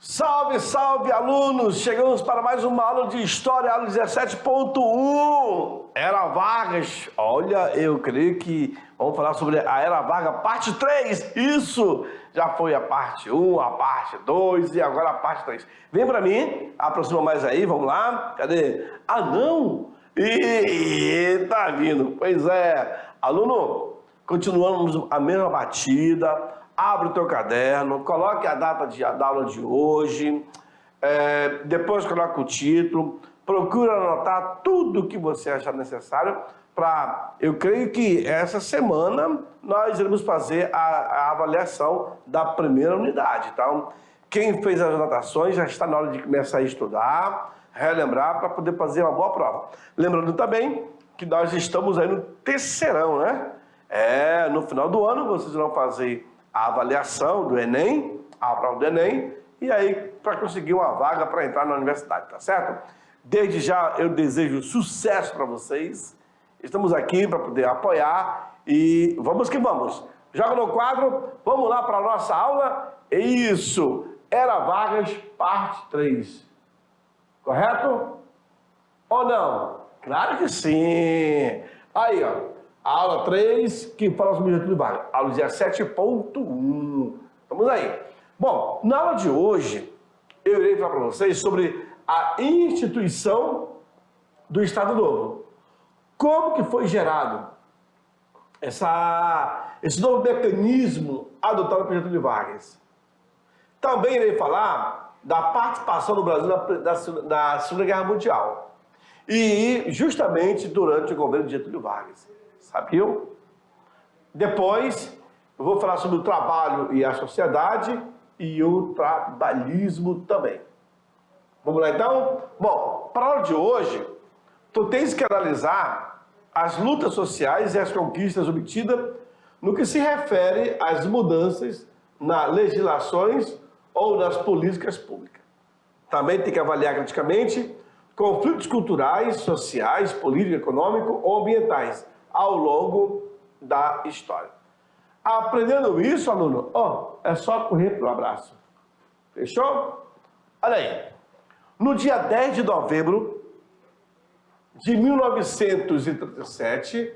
Salve, salve, alunos! Chegamos para mais uma aula de História, aula 17.1. Era Vargas. Olha, eu creio que vamos falar sobre a Era Vargas, parte 3. Isso! Já foi a parte 1, a parte 2 e agora a parte 3. Vem para mim, aproxima mais aí, vamos lá. Cadê? Ah, não! Ih, tá vindo. Pois é. Aluno, continuamos a mesma batida. Abre o teu caderno, coloque a data da aula de hoje, depois coloque o título, procura anotar tudo o que você achar necessário para... Eu creio que essa semana nós iremos fazer a avaliação da primeira unidade. Então, quem fez as anotações já está na hora de começar a estudar, relembrar para poder fazer uma boa prova. Lembrando também que nós estamos aí no terceirão, né? No final do ano vocês vão fazer a avaliação do Enem, a prova do Enem, e aí para conseguir uma vaga para entrar na universidade, tá certo? Desde já eu desejo sucesso para vocês, estamos aqui para poder apoiar e vamos que vamos. Joga no quadro, vamos lá para a nossa aula, isso, Era Vargas, parte 3, correto? Ou não? Claro que sim! Aí, ó. A aula 3, que fala sobre Getúlio Vargas. Aula 17.1. Vamos aí. Bom, na aula de hoje, eu irei falar para vocês sobre a instituição do Estado Novo. Como que foi gerado esse novo mecanismo adotado por Getúlio Vargas. Também irei falar da participação do Brasil na Segunda Guerra Mundial. E justamente durante o governo de Getúlio Vargas. Sabiam? Depois, eu vou falar sobre o trabalho e a sociedade e o trabalhismo também. Vamos lá, então? Bom, para a aula de hoje, tu tens que analisar as lutas sociais e as conquistas obtidas no que se refere às mudanças nas legislações ou nas políticas públicas. Também tem que avaliar criticamente conflitos culturais, sociais, políticos, econômicos ou ambientais ao longo da história. Aprendendo isso, aluno, é só correr para o abraço. Fechou? Olha aí. No dia 10 de novembro de 1937,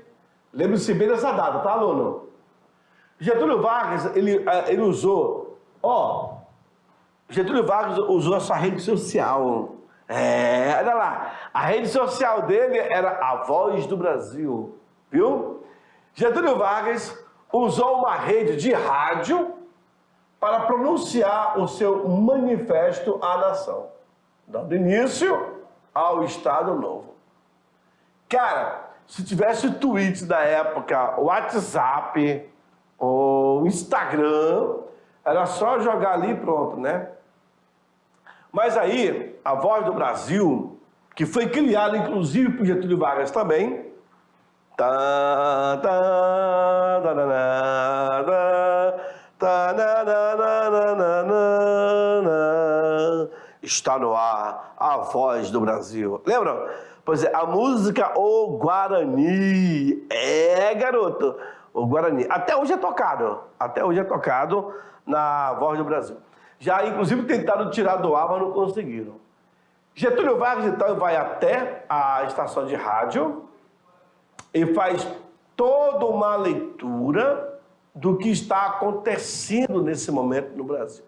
lembre-se bem dessa data, tá, aluno? Getúlio Vargas, ele usou, Getúlio Vargas usou a sua rede social. Olha lá, a rede social dele era a Voz do Brasil. Viu? Getúlio Vargas usou uma rede de rádio para pronunciar o seu manifesto à nação, dando início ao Estado Novo. Cara, se tivesse tweets da época, WhatsApp, ou Instagram, era só jogar ali e pronto, né? Mas aí, a Voz do Brasil, que foi criada inclusive por Getúlio Vargas também, está no ar a Voz do Brasil. Lembram? Pois é, a música O Guarani. Garoto, o Guarani. Até hoje é tocado na Voz do Brasil. Já, inclusive, tentaram tirar do ar, mas não conseguiram. Getúlio Vargas, então, vai até a estação de rádio e faz toda uma leitura do que está acontecendo nesse momento no Brasil.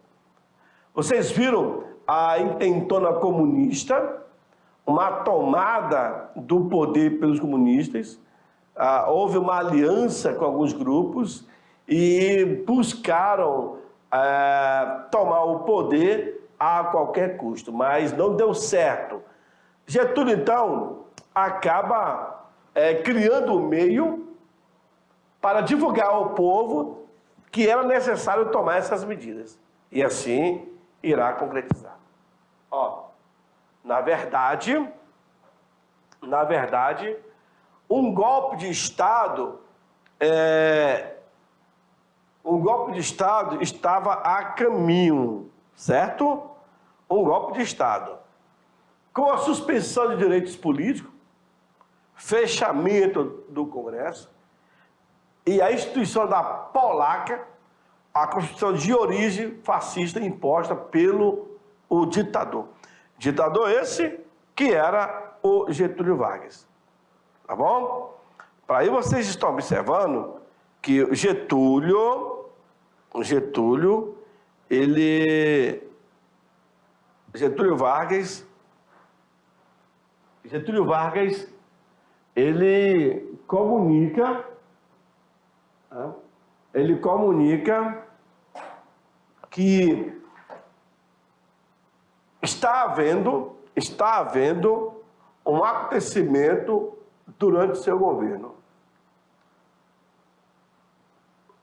Vocês viram a intentona comunista, uma tomada do poder pelos comunistas, houve uma aliança com alguns grupos e buscaram tomar o poder a qualquer custo, mas não deu certo. Getúlio, então, acaba criando um meio para divulgar ao povo que era necessário tomar essas medidas. E assim irá concretizar. Na verdade, um golpe de Estado estava a caminho, certo? Um golpe de Estado. Com a suspensão de direitos políticos, fechamento do Congresso e a instituição da polaca, a Constituição de origem fascista imposta pelo o ditador. Ditador esse que era o Getúlio Vargas. Tá bom? Para aí vocês estão observando que o Getúlio, Vargas, ele comunica que está havendo um acontecimento durante seu governo.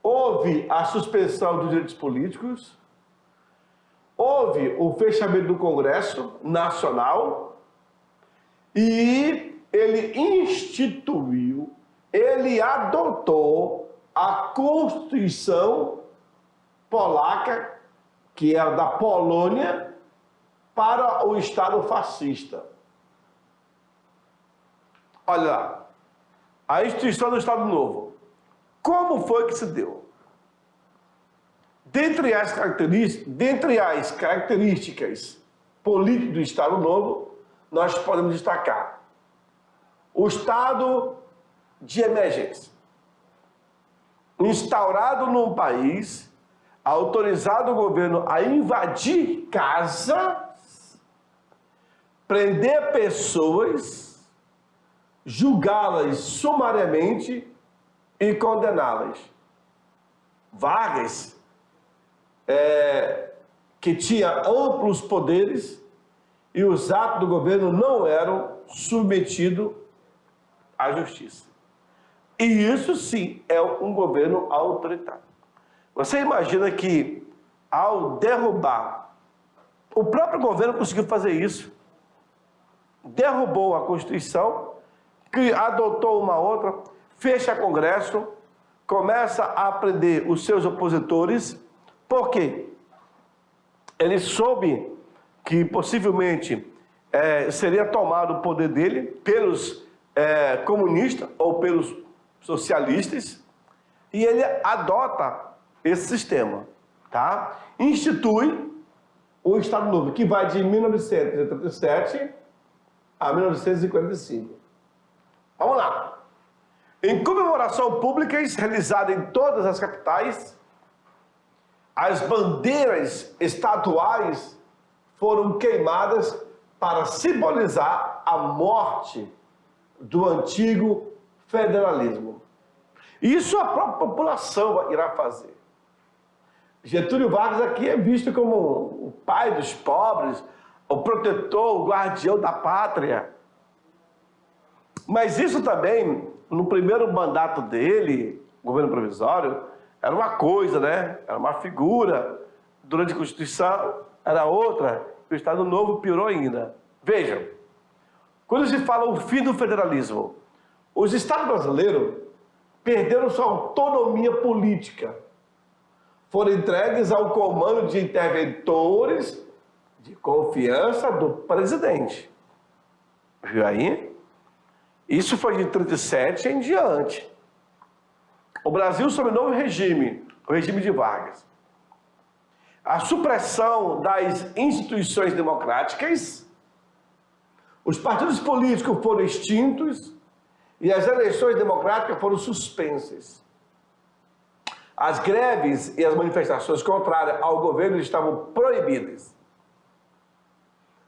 Houve a suspensão dos direitos políticos, houve o fechamento do Congresso Nacional e ele adotou a Constituição polaca, que era da Polônia, para o Estado fascista. Olha lá, a instituição do Estado Novo. Como foi que se deu? Dentre as características políticas do Estado Novo, nós podemos destacar o estado de emergência, instaurado num país, autorizado o governo a invadir casas, prender pessoas, julgá-las sumariamente e condená-las. Vargas, que tinha amplos poderes, e os atos do governo não eram submetidos à justiça. E isso sim é um governo autoritário. Você imagina que ao derrubar, o próprio governo conseguiu fazer isso, derrubou a Constituição, que adotou uma outra, fecha Congresso, começa a prender os seus opositores. Por quê? Ele soube que possivelmente seria tomado o poder dele pelos comunistas ou pelos socialistas, e ele adota esse sistema, tá? Institui o Estado Novo, que vai de 1937 a 1945. Vamos lá. Em comemoração públicas realizada em todas as capitais, as bandeiras estaduais foram queimadas para simbolizar a morte do antigo federalismo. Isso a própria população irá fazer. Getúlio Vargas aqui é visto como o pai dos pobres, o protetor, o guardião da pátria. Mas isso também, no primeiro mandato dele, governo provisório, era uma coisa, né? Era uma figura. Durante a Constituição, era outra. O Estado Novo piorou ainda. Vejam, quando se fala o fim do federalismo, os estados brasileiros perderam sua autonomia política. Foram entregues ao comando de interventores de confiança do presidente. Viu aí? Isso foi de 1937 em diante. O Brasil sob novo regime, o regime de Vargas. A supressão das instituições democráticas, os partidos políticos foram extintos e as eleições democráticas foram suspensas. As greves e as manifestações contrárias ao governo estavam proibidas.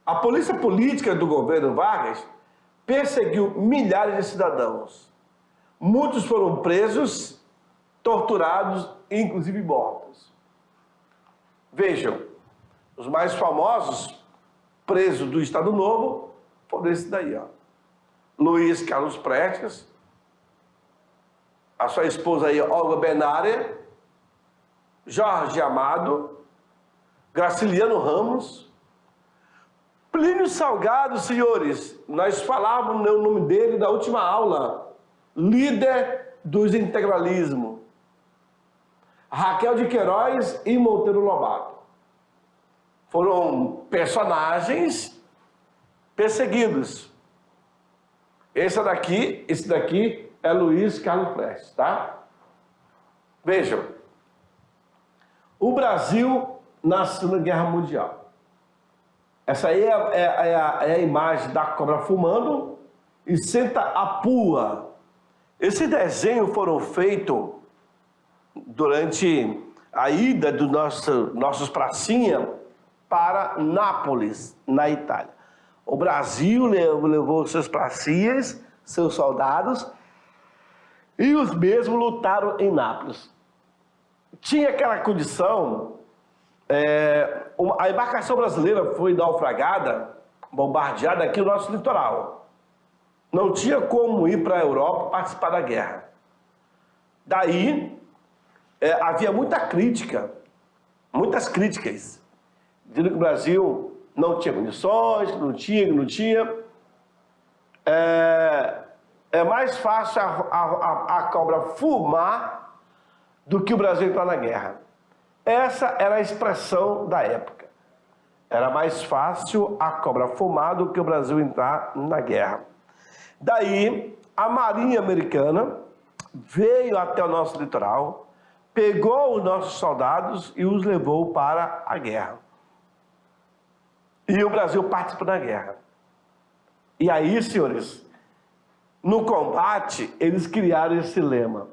A polícia política do governo Vargas perseguiu milhares de cidadãos. Muitos foram presos, torturados e inclusive mortos. Vejam, os mais famosos presos do Estado Novo foram esses daí, ó. Luiz Carlos Prestes, a sua esposa aí, Olga Benária, Jorge Amado, Graciliano Ramos, Plínio Salgado, senhores, nós falávamos o nome dele na última aula, líder dos integralismos. Raquel de Queiroz e Monteiro Lobato. Foram personagens perseguidos. Esse daqui é Luiz Carlos Prestes, tá? Vejam. O Brasil na Segunda Guerra Mundial. Essa aí é a imagem da cobra fumando e senta a pua. Esse desenho foram feitos durante a ida dos nossos pracinha para Nápoles, na Itália. O Brasil levou seus pracinhas, seus soldados, e os mesmos lutaram em Nápoles. Tinha aquela condição, a embarcação brasileira foi naufragada, bombardeada aqui no nosso litoral. Não tinha como ir para a Europa participar da guerra. Daí, havia muitas críticas, dizendo que o Brasil não tinha munições, não tinha. É mais fácil a cobra fumar do que o Brasil entrar na guerra. Essa era a expressão da época. Era mais fácil a cobra fumar do que o Brasil entrar na guerra. Daí, a Marinha Americana veio até o nosso litoral, pegou os nossos soldados e os levou para a guerra. E o Brasil participou da guerra. E aí, senhores, no combate, eles criaram esse lema: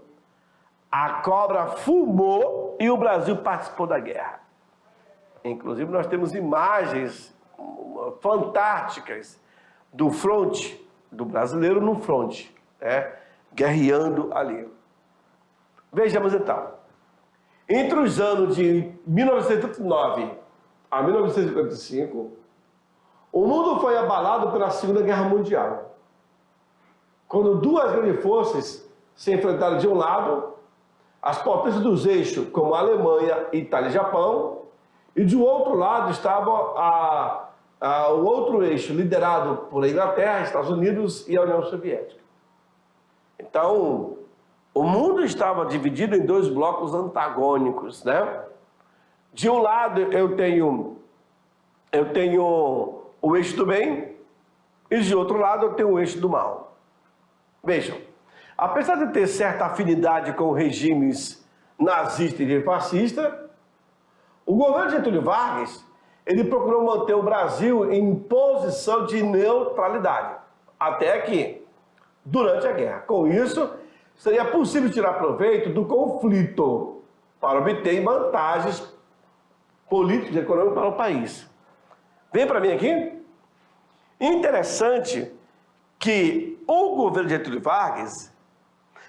a cobra fumou e o Brasil participou da guerra. Inclusive, nós temos imagens fantásticas do fronte, do brasileiro no fronte, guerreando ali. Vejamos então. Entre os anos de 1939 a 1955, o mundo foi abalado pela Segunda Guerra Mundial, quando duas grandes forças se enfrentaram de um lado, as potências dos eixos, como a Alemanha, Itália e Japão, e de outro lado estava o outro eixo, liderado por Inglaterra, Estados Unidos e a União Soviética. Então, o mundo estava dividido em dois blocos antagônicos, né? De um lado eu tenho o eixo do bem e de outro lado eu tenho o eixo do mal. Vejam, apesar de ter certa afinidade com regimes nazista e fascista, o governo de Getúlio Vargas, ele procurou manter o Brasil em posição de neutralidade, até que, durante a guerra. Com isso, seria possível tirar proveito do conflito para obter vantagens políticas e econômicas para o país. Vem para mim aqui. Interessante que o governo de Getúlio Vargas,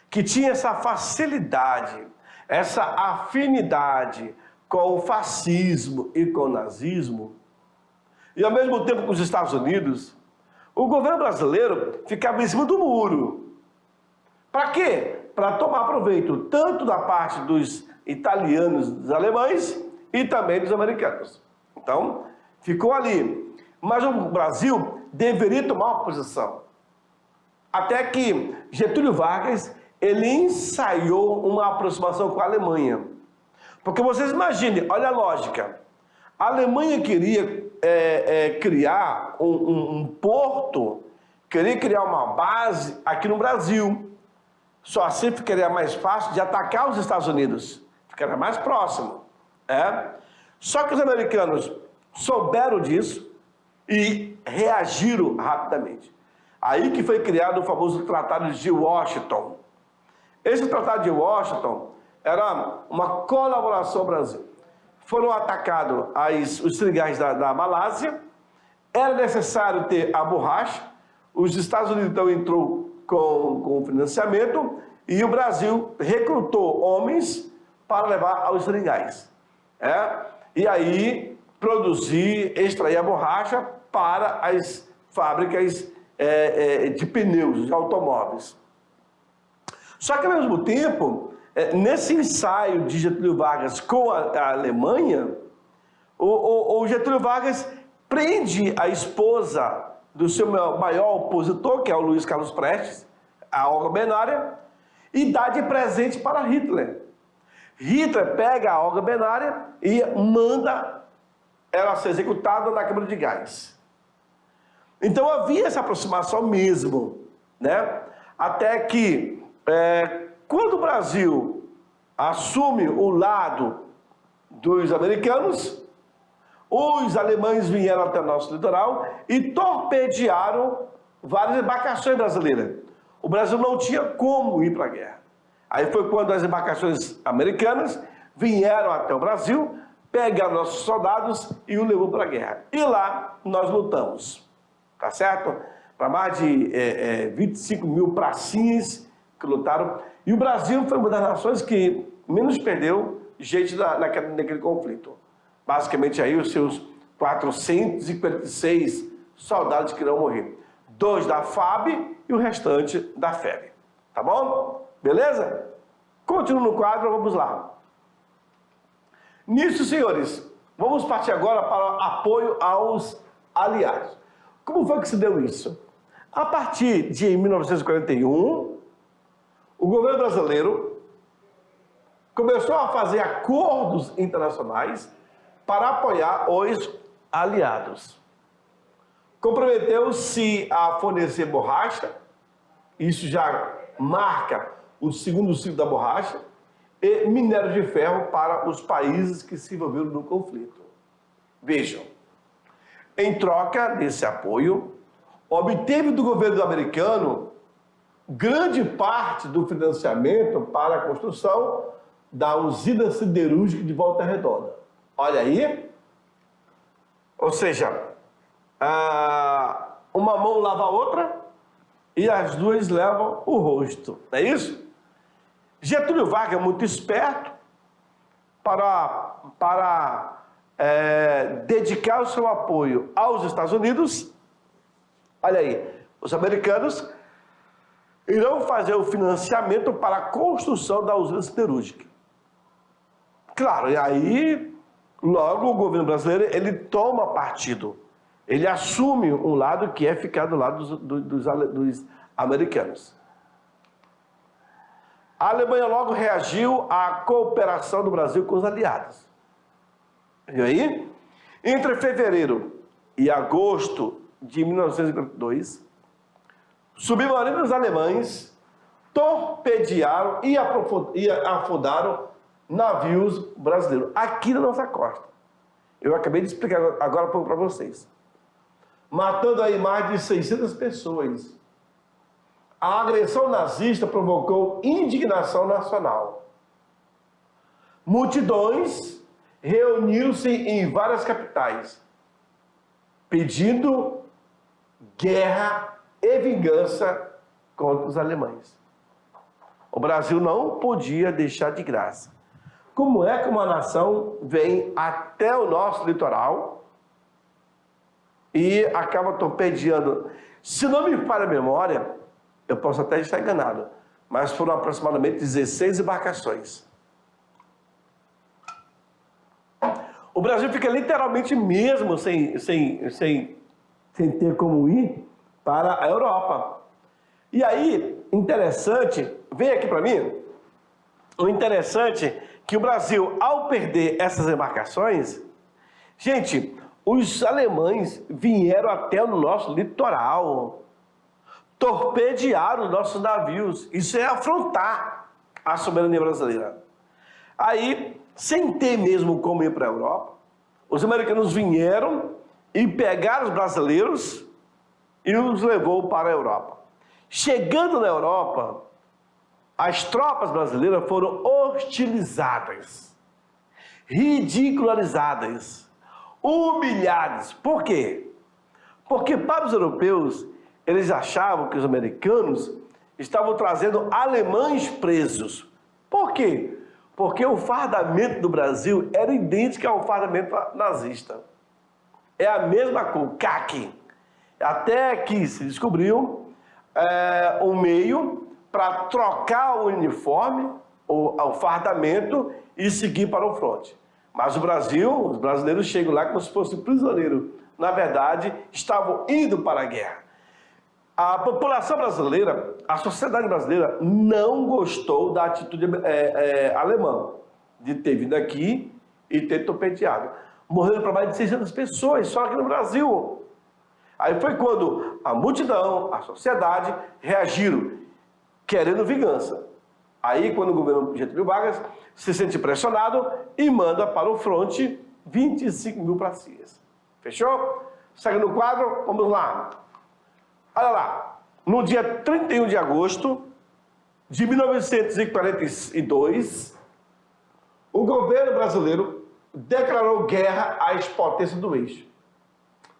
que tinha essa facilidade, essa afinidade com o fascismo e com o nazismo, e ao mesmo tempo com os Estados Unidos, o governo brasileiro ficava em cima do muro. Para quê? Para tomar proveito tanto da parte dos italianos, dos alemães e também dos americanos. Então, ficou ali. Mas o Brasil deveria tomar uma posição. Até que Getúlio Vargas, ele ensaiou uma aproximação com a Alemanha. Porque vocês imaginem, olha a lógica. A Alemanha queria criar um porto, queria criar uma base aqui no Brasil. Só assim ficaria mais fácil de atacar os Estados Unidos. Ficaria mais próximo. Só que os americanos souberam disso e reagiram rapidamente. Aí que foi criado o famoso Tratado de Washington. Esse Tratado de Washington era uma colaboração Brasil. Foram atacados os seringueiros da Malásia, era necessário ter a borracha, os Estados Unidos então entrou com financiamento e o Brasil recrutou homens para levar aos seringueiros. E aí produzir, extrair a borracha para as fábricas de pneus, de automóveis. Só que ao mesmo tempo, nesse ensaio de Getúlio Vargas com a Alemanha, o Getúlio Vargas prende a esposa do seu maior opositor, que é o Luiz Carlos Prestes, a Olga Benária, e dá de presente para Hitler. Hitler pega a Olga Benária e manda ela ser executada na Câmara de Gás. Então havia essa aproximação mesmo, né? Até que, quando o Brasil assume o lado dos americanos, os alemães vieram até o nosso litoral e torpedearam várias embarcações brasileiras. O Brasil não tinha como ir para a guerra. Aí foi quando as embarcações americanas vieram até o Brasil, pegaram nossos soldados e o levou para a guerra. E lá nós lutamos, tá certo? Para mais de 25 mil pracinhas que lutaram. E o Brasil foi uma das nações que menos perdeu gente naquele conflito. Basicamente aí os seus 446 soldados que não morreram. 2 da FAB e o restante da FEB. Tá bom? Beleza? Continuo no quadro, vamos lá. Nisso, senhores, vamos partir agora para apoio aos aliados. Como foi que se deu isso? A partir de 1941, o governo brasileiro começou a fazer acordos internacionais para apoiar os aliados. Comprometeu-se a fornecer borracha, isso já marca o segundo ciclo da borracha, e minério de ferro para os países que se envolveram no conflito. Vejam, em troca desse apoio, obteve do governo americano grande parte do financiamento para a construção da usina siderúrgica de Volta Redonda. Olha aí. Ou seja, uma mão lava a outra e as duas levam o rosto. Não é isso? Getúlio Vargas, muito esperto, para dedicar o seu apoio aos Estados Unidos, olha aí, os americanos irão fazer o financiamento para a construção da usina siderúrgica. Claro, e aí, logo o governo brasileiro, ele toma partido. Ele assume um lado que é ficar do lado dos americanos. A Alemanha logo reagiu à cooperação do Brasil com os aliados. E aí, entre fevereiro e agosto de 1952, submarinos alemães torpedearam e afundaram navios brasileiros aqui na nossa costa. Eu acabei de explicar agora um pouco para vocês. Matando aí mais de 600 pessoas. A agressão nazista provocou indignação nacional. Multidões reuniram-se em várias capitais, pedindo guerra e vingança contra os alemães. O Brasil não podia deixar de graça. Como é que uma nação vem até o nosso litoral e acaba torpedeando? Se não me falha a memória, eu posso até estar enganado, mas foram aproximadamente 16 embarcações. O Brasil fica literalmente mesmo sem ter como ir para a Europa. E aí, interessante, vem aqui para mim, o interessante é que o Brasil, ao perder essas embarcações, gente, os alemães vieram até o nosso litoral, torpedearam os nossos navios. Isso é afrontar a soberania brasileira. Aí, sem ter mesmo como ir para a Europa, os americanos vieram e pegaram os brasileiros e os levou para a Europa. Chegando na Europa, as tropas brasileiras foram hostilizadas, ridicularizadas, humilhadas. Por quê? Porque para os europeus, eles achavam que os americanos estavam trazendo alemães presos. Por quê? Porque o fardamento do Brasil era idêntico ao fardamento nazista. É a mesma cor, caqui. Até que se descobriu um meio para trocar o uniforme, o fardamento e seguir para o fronte. Mas o Brasil, os brasileiros chegam lá como se fossem prisioneiros. Na verdade, estavam indo para a guerra. A população brasileira, a sociedade brasileira não gostou da atitude alemã, de ter vindo aqui e ter torpedeado. Morreram para mais de 600 pessoas, só aqui no Brasil. Aí foi quando a multidão, a sociedade, reagiram, querendo vingança. Aí, quando o governo Getúlio Vargas se sente pressionado e manda para o fronte 25 mil pracinhas. Fechou? Segue no quadro, vamos lá. Olha lá, no dia 31 de agosto de 1942, o governo brasileiro declarou guerra às potências do eixo.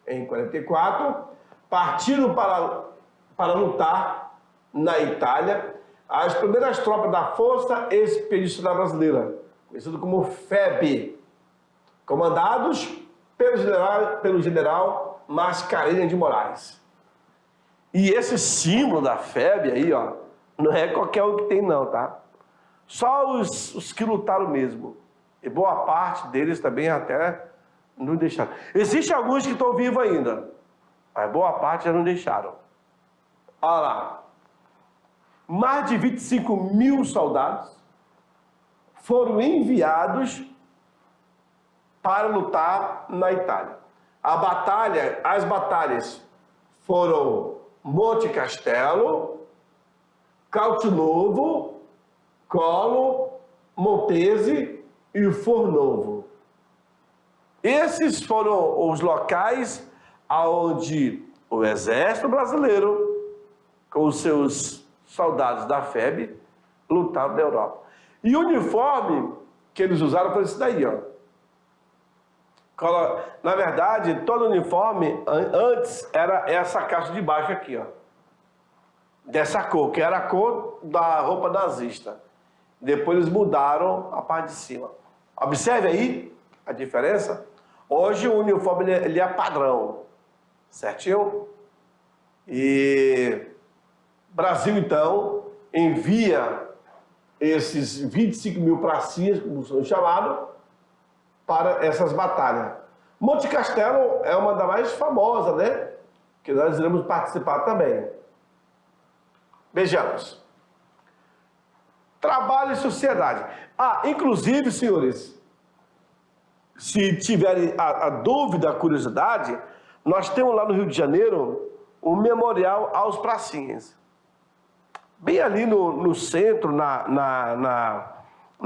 Em 44, partiram para lutar na Itália as primeiras tropas da Força Expedicionária Brasileira, conhecido como FEB, comandados pelo general Mascarenhas de Moraes. E esse símbolo da FEB aí, ó, não é qualquer um que tem não, tá? Só os que lutaram mesmo. E boa parte deles também até não deixaram. Existem alguns que estão vivos ainda, mas boa parte já não deixaram. Olha lá. Mais de 25 mil soldados foram enviados para lutar na Itália. As batalhas foram Monte Castelo, Coutinhovo, Colo, Montese e Fornovo. Esses foram os locais onde o Exército Brasileiro, com os seus soldados da FEB, lutaram na Europa. E o uniforme que eles usaram foi esse daí, ó. Na verdade, todo uniforme antes era essa caixa de baixo aqui, ó. Dessa cor, que era a cor da roupa nazista. Depois eles mudaram a parte de cima. Observe aí a diferença. Hoje o uniforme ele é padrão, certinho? E Brasil, então, envia esses 25 mil pracinhas, como são chamados, para essas batalhas. Monte Castelo é uma das mais famosas, né? Que nós iremos participar também. Vejamos. Trabalho e sociedade. Inclusive, senhores, se tiverem a dúvida, a curiosidade, nós temos lá no Rio de Janeiro um memorial aos pracinhas. Bem ali no centro, na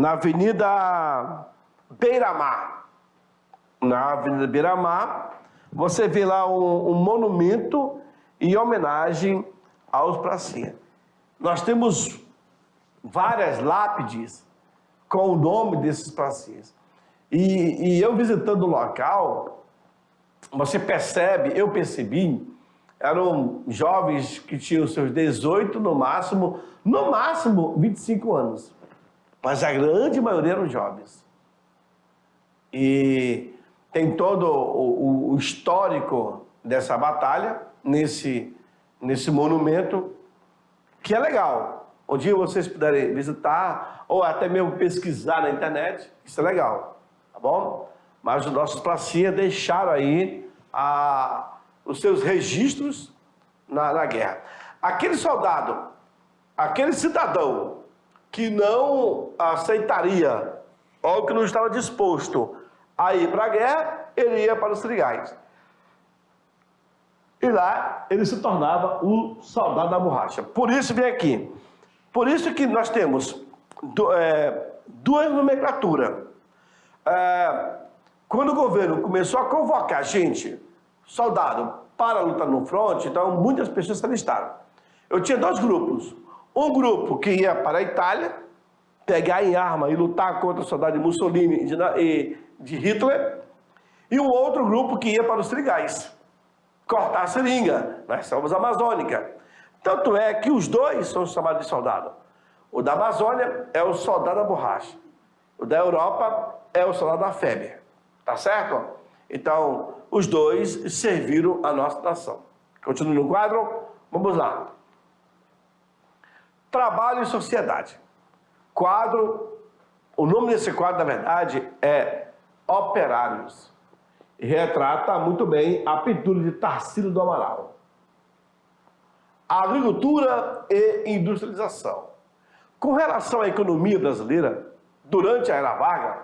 Avenida Beira-Mar. Na Avenida Beira-Mar, você vê lá um monumento em homenagem aos pracinhas. Nós temos várias lápides com o nome desses pracinhas. E eu visitando o local, você percebe, eu percebi, eram jovens que tinham seus 18, no máximo 25 anos. Mas a grande maioria eram jovens. E tem todo o histórico dessa batalha nesse monumento, que é legal. Um dia vocês puderem visitar, ou até mesmo pesquisar na internet, isso é legal, tá bom? Mas os nossos pracinhas deixaram aí os seus registros na guerra. Aquele soldado, aquele cidadão que não aceitaria, ou que não estava disposto a ir para a guerra, ele ia para os trigais. E lá ele se tornava o soldado da borracha. Por isso vem aqui. Por isso que nós temos duas nomenclaturas. Quando o governo começou a convocar gente, soldado, para lutar no fronte, então muitas pessoas se alistaram. Eu tinha dois grupos. Um grupo que ia para a Itália, pegar em arma e lutar contra o soldado de Mussolini e de Hitler, e um outro grupo que ia para os trigais, cortar a seringa nas selvas amazônicas. Tanto é que os dois são chamados de soldado. O da Amazônia é o soldado da borracha. O da Europa é o soldado da FEB. Tá certo? Então, os dois serviram a nossa nação. Continue no quadro? Vamos lá. Trabalho e sociedade. Quadro, o nome desse quadro, na verdade, é Operários. E retrata muito bem a pintura de Tarsila do Amaral. Agricultura e industrialização. Com relação à economia brasileira, durante a Era Vargas,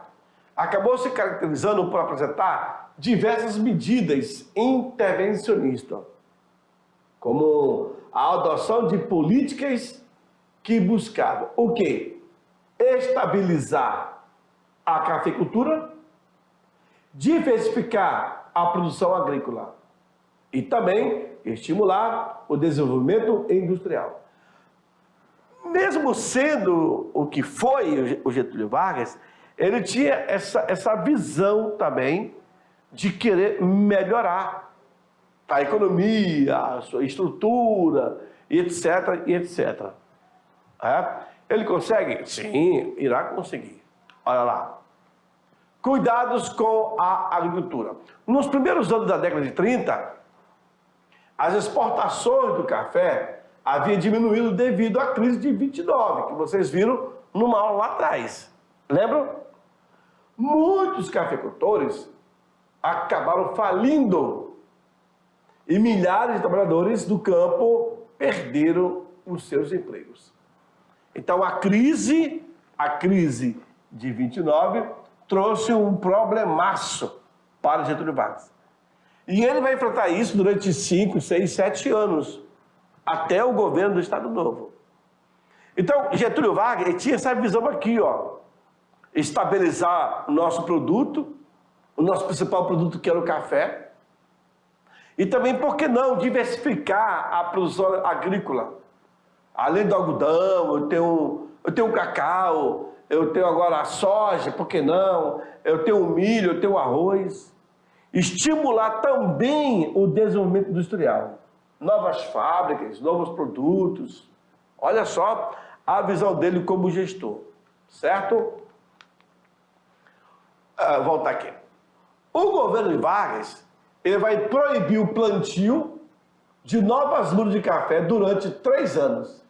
acabou se caracterizando por apresentar diversas medidas intervencionistas, como a adoção de políticas que buscavam o quê? Estabilizar a cafeicultura, diversificar a produção agrícola e também estimular o desenvolvimento industrial. Mesmo sendo o que foi o Getúlio Vargas, ele tinha essa visão também de querer melhorar a economia, a sua estrutura, etc, e etc. Ele consegue? Sim, irá conseguir. Olha lá. Cuidados com a agricultura. Nos primeiros anos da década de 30, as exportações do café haviam diminuído devido à crise de 29, que vocês viram numa aula lá atrás. Lembram? Muitos cafeicultores acabaram falindo e milhares de trabalhadores do campo perderam os seus empregos. Então a crise de 29 trouxe um problemaço para Getúlio Vargas. E ele vai enfrentar isso durante 5, 6, 7 anos, até o governo do Estado Novo. Então, Getúlio Vargas ele tinha essa visão aqui, ó, estabilizar o nosso produto, o nosso principal produto que era o café, e também, por que não, diversificar a produção agrícola. Além do algodão, eu tenho o cacau, eu tenho agora a soja, por que não? Eu tenho o milho, eu tenho o arroz. Estimular também o desenvolvimento industrial. Novas fábricas, novos produtos. Olha só a visão dele como gestor, certo? Voltar aqui. O governo de Vargas, ele vai proibir o plantio de novas mudas de café durante 3 anos.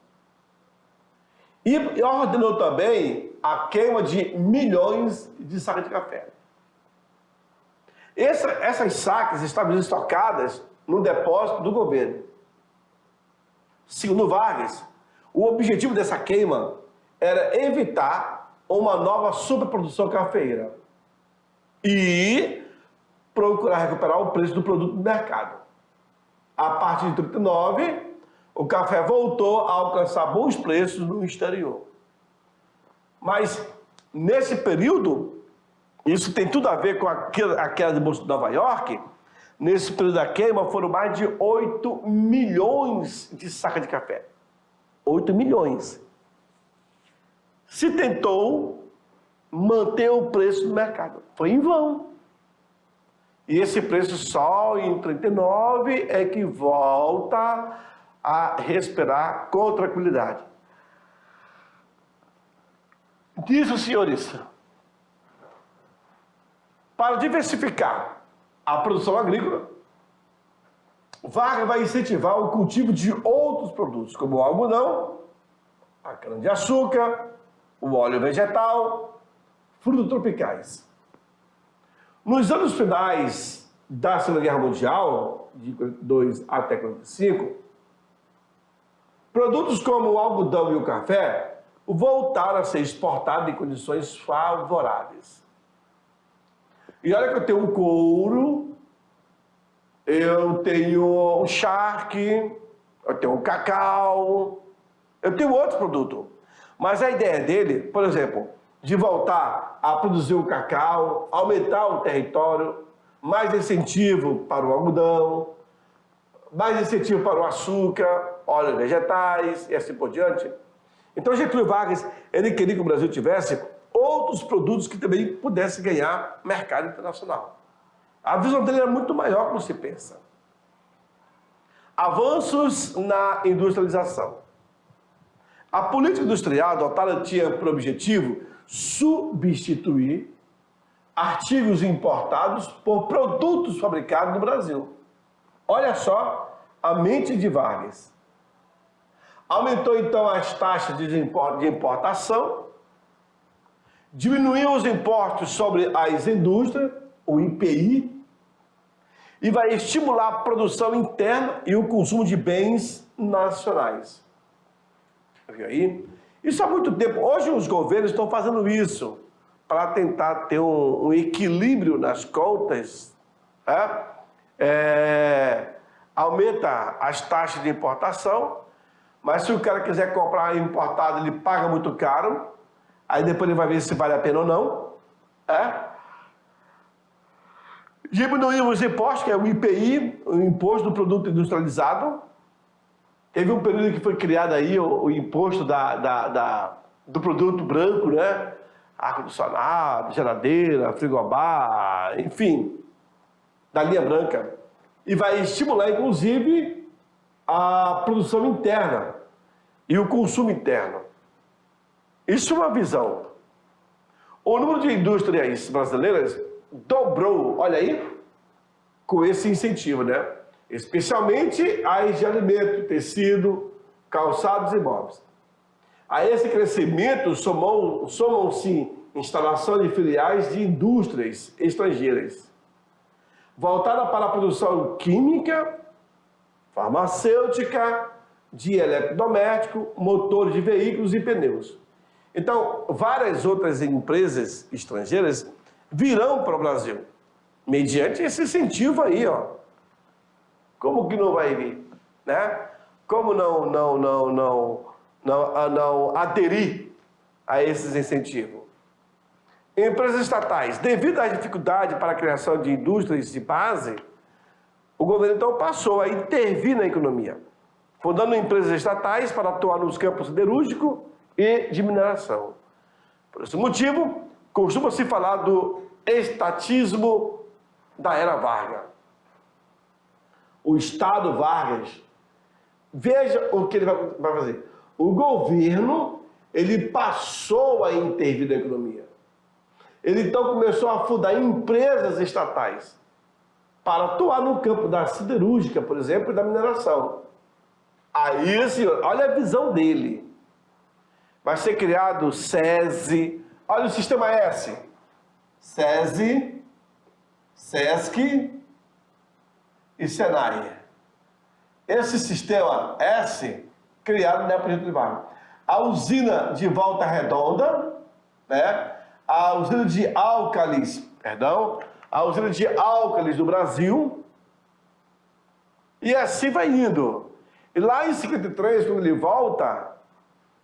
E ordenou também a queima de milhões de sacas de café. Essas sacas estavam estocadas no depósito do governo. Segundo Vargas, o objetivo dessa queima era evitar uma nova superprodução cafeeira e procurar recuperar o preço do produto no mercado. A partir de 39, o café voltou a alcançar bons preços no exterior. Mas, nesse período, isso tem tudo a ver com a queda de bolsa de Nova York, nesse período da queima foram mais de 8 milhões de sacas de café. 8 milhões. Se tentou manter o preço no mercado. Foi em vão. E esse preço só em 39 é que volta a respirar com tranquilidade. Diz o senhores, para diversificar a produção agrícola, Vargas vai incentivar o cultivo de outros produtos, como o algodão, a cana-de-açúcar, o óleo vegetal, frutos tropicais. Nos anos finais da Segunda Guerra Mundial, de 42 até 45, produtos como o algodão e o café voltaram a ser exportados em condições favoráveis. E olha que eu tenho o couro, eu tenho o charque, eu tenho o cacau, eu tenho outro produto. Mas a ideia dele, por exemplo, de voltar a produzir o cacau, aumentar o território, mais incentivo para o algodão, mais incentivo para o açúcar, óleos vegetais e assim por diante. Então, Getúlio Vargas, ele queria que o Brasil tivesse outros produtos que também pudessem ganhar mercado internacional. A visão dele era muito maior do que se pensa. Avanços na industrialização. A política industrial adotada tinha por objetivo substituir artigos importados por produtos fabricados no Brasil. Olha só a mente de Vargas. Aumentou então as taxas de importação, diminuiu os impostos sobre as indústrias, o IPI, e vai estimular a produção interna e o consumo de bens nacionais. Viu aí? Isso há muito tempo. Hoje os governos estão fazendo isso para tentar ter um equilíbrio nas contas. Aumenta as taxas de importação, mas se o cara quiser comprar importado, ele paga muito caro, aí depois ele vai ver se vale a pena ou não. Diminuímos os impostos, que é o IPI, o Imposto do Produto Industrializado. Teve um período que foi criado aí o imposto do produto branco, né? Ar-condicionado, geladeira, frigobar, enfim, da linha branca. E vai estimular, inclusive, a produção interna e o consumo interno. Isso é uma visão. O número de indústrias brasileiras dobrou, olha aí, com esse incentivo, né? Especialmente as de alimento, tecido, calçados e móveis. A esse crescimento somam-se instalação de filiais de indústrias estrangeiras, voltada para a produção química, farmacêutica, de eletrodoméstico, motores de veículos e pneus. Então, várias outras empresas estrangeiras virão para o Brasil, mediante esse incentivo aí, ó. Como que não vai vir, né? Como não aderir a esses incentivos? Empresas estatais, devido às dificuldades para a criação de indústrias de base, o governo então passou a intervir na economia, fundando empresas estatais para atuar nos campos siderúrgico e de mineração. Por esse motivo, costuma-se falar do estatismo da era Vargas. O Estado Vargas, veja o que ele vai fazer. O governo, ele passou a intervir na economia. Ele então começou a fundar empresas estatais para atuar no campo da siderúrgica, por exemplo, e da mineração. Aí, senhor, olha a visão dele. Vai ser criado o SESI, olha o sistema S. SESI, SESC e SENAI. Esse sistema S, criado na época de Getúlio Vargas. A usina de Volta Redonda, né? A usina de álcalis, a usina de álcalis do Brasil, e assim vai indo. E lá em 53, quando ele volta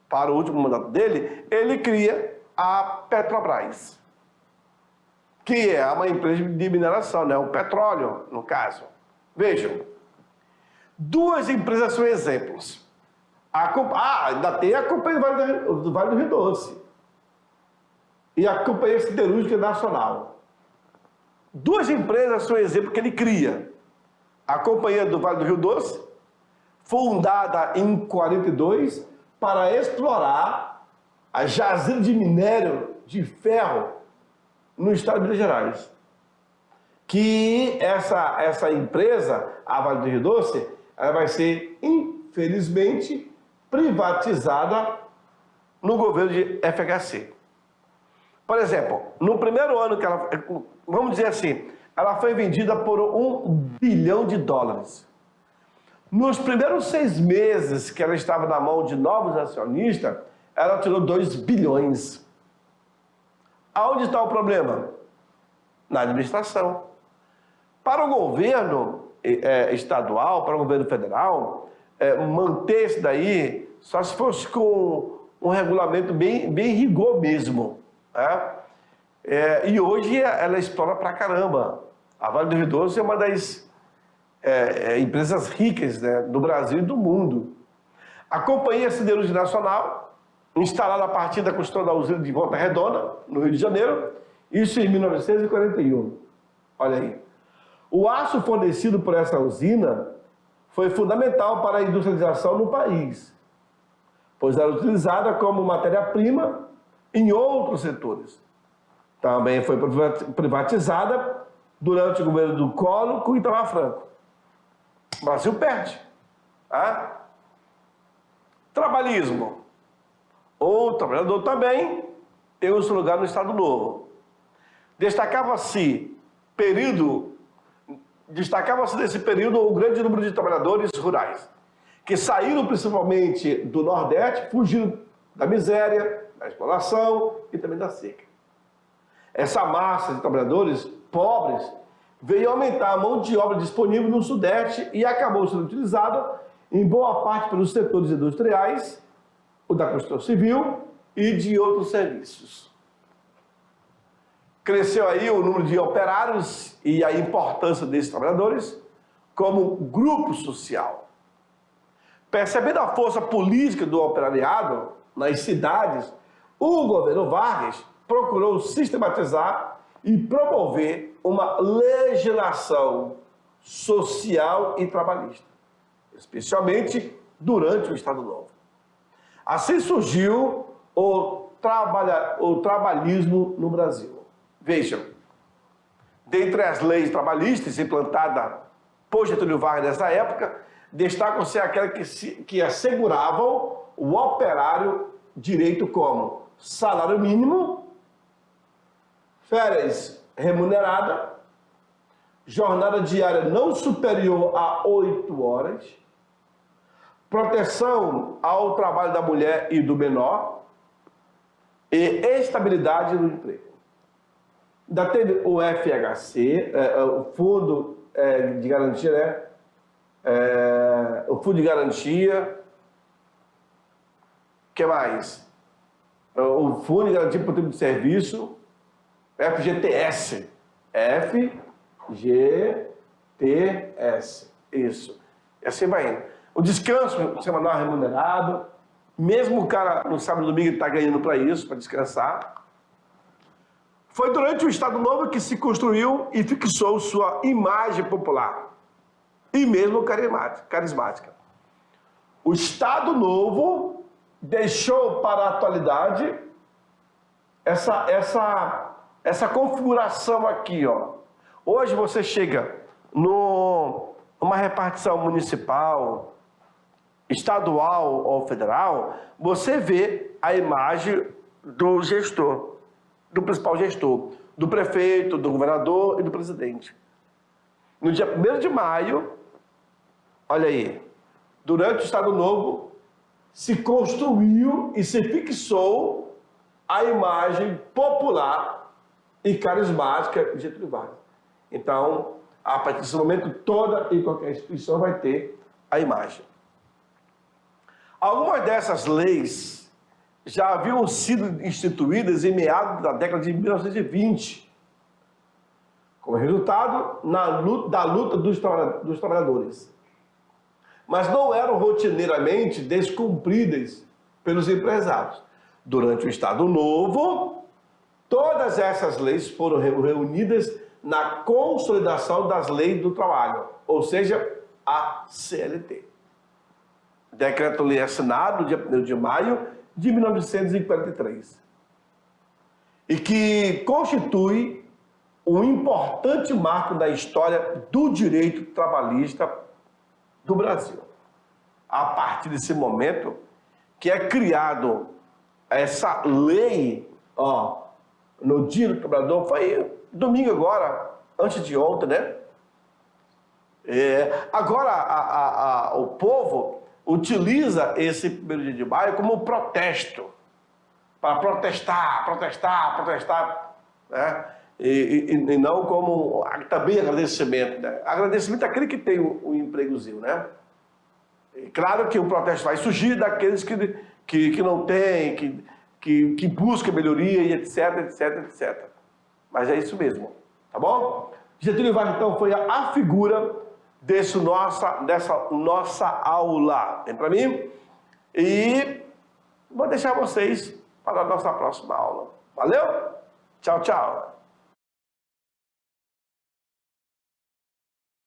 para o último mandato dele, ele cria a Petrobras, que é uma empresa de mineração, né? O petróleo, no caso. Vejam, duas empresas são exemplos. Ainda tem a Companhia do Vale do Rio Doce e a Companhia Siderúrgica Nacional. Duas empresas são exemplo que ele cria. A Companhia do Vale do Rio Doce, fundada em 42, para explorar a jazida de minério de ferro no estado de Minas Gerais. Que essa empresa, a Vale do Rio Doce, ela vai ser, infelizmente, privatizada no governo de FHC. Por exemplo, no primeiro ano que ela, vamos dizer assim, ela foi vendida por $1 bilhão. Nos primeiros 6 meses que ela estava na mão de novos acionistas, ela tirou 2 bilhões. Aonde está o problema? Na administração. Para o governo estadual, para o governo federal, manter isso daí, só se fosse com um regulamento bem rigor mesmo. Né? E hoje ela explora pra caramba. A Vale do Rio Doce é uma das empresas ricas, né, do Brasil e do mundo. A Companhia Siderúrgica Nacional, instalada a partir da construção da usina de Volta Redonda, no Rio de Janeiro, isso em 1941. Olha aí. O aço fornecido por essa usina foi fundamental para a industrialização no país, pois era utilizada como matéria-prima em outros setores. Também foi privatizada durante o governo do Collor com Itamar Franco. O Brasil perde. Tá? Trabalhismo. O trabalhador também tem o seu lugar no Estado Novo. Destacava-se nesse período o grande número de trabalhadores rurais, que saíram principalmente do Nordeste, fugindo da miséria, da exploração e também da seca. Essa massa de trabalhadores pobres veio aumentar a mão de obra disponível no Sudeste e acabou sendo utilizada em boa parte pelos setores industriais, o da construção civil e de outros serviços. Cresceu aí o número de operários e a importância desses trabalhadores como grupo social. Percebendo a força política do operariado nas cidades, o governo Vargas procurou sistematizar e promover uma legislação social e trabalhista, especialmente durante o Estado Novo. Assim surgiu o trabalhismo no Brasil. Vejam, dentre as leis trabalhistas implantadas por Getúlio Vargas nessa época, destacam-se aquelas que asseguravam o operário direito como salário mínimo, férias remunerada, jornada diária não superior a 8 horas, proteção ao trabalho da mulher e do menor e estabilidade no emprego. Ainda teve o FHC, o Fundo de Garantia, né? O Fundo de Garantia. O que mais? O Fundo de Garantia por Tempo de Serviço, FGTS. FGTS. Isso. E assim vai indo. O descanso semanal remunerado, mesmo o cara no sábado e domingo está ganhando para isso, para descansar. Foi durante o Estado Novo que se construiu e fixou sua imagem popular e mesmo carismática. O Estado Novo deixou para a atualidade essa configuração aqui, ó. Hoje você chega numa repartição municipal, estadual ou federal, você vê a imagem do gestor, do principal gestor, do prefeito, do governador e do presidente. No dia 1º de maio, olha aí, durante o Estado Novo, se construiu e se fixou a imagem popular e carismática de Getúlio Vargas. Então, a partir desse momento, toda e qualquer instituição vai ter a imagem. Algumas dessas leis já haviam sido instituídas em meados da década de 1920, como resultado da luta dos trabalhadores. Mas não eram rotineiramente descumpridas pelos empresários. Durante o Estado Novo, todas essas leis foram reunidas na consolidação das leis do trabalho, ou seja, a CLT. Decreto-lei assinado no dia 1º de maio de 1943. E que constitui um importante marco da história do direito trabalhista do Brasil. A partir desse momento que é criado essa lei, ó, no Dia do Trabalhador, foi domingo agora, antes de ontem, né? Agora o povo utiliza esse 1º dia de maio como protesto, para protestar, né? E não como também agradecimento, né? Agradecimento àquele que tem o empregozinho, né? E claro que o protesto vai surgir daqueles que não têm, que buscam melhoria e etc. Mas é isso mesmo, tá bom? Getúlio Vargas, então, foi a figura dessa nossa aula. Vem para mim e vou deixar vocês para a nossa próxima aula. Valeu? Tchau, tchau.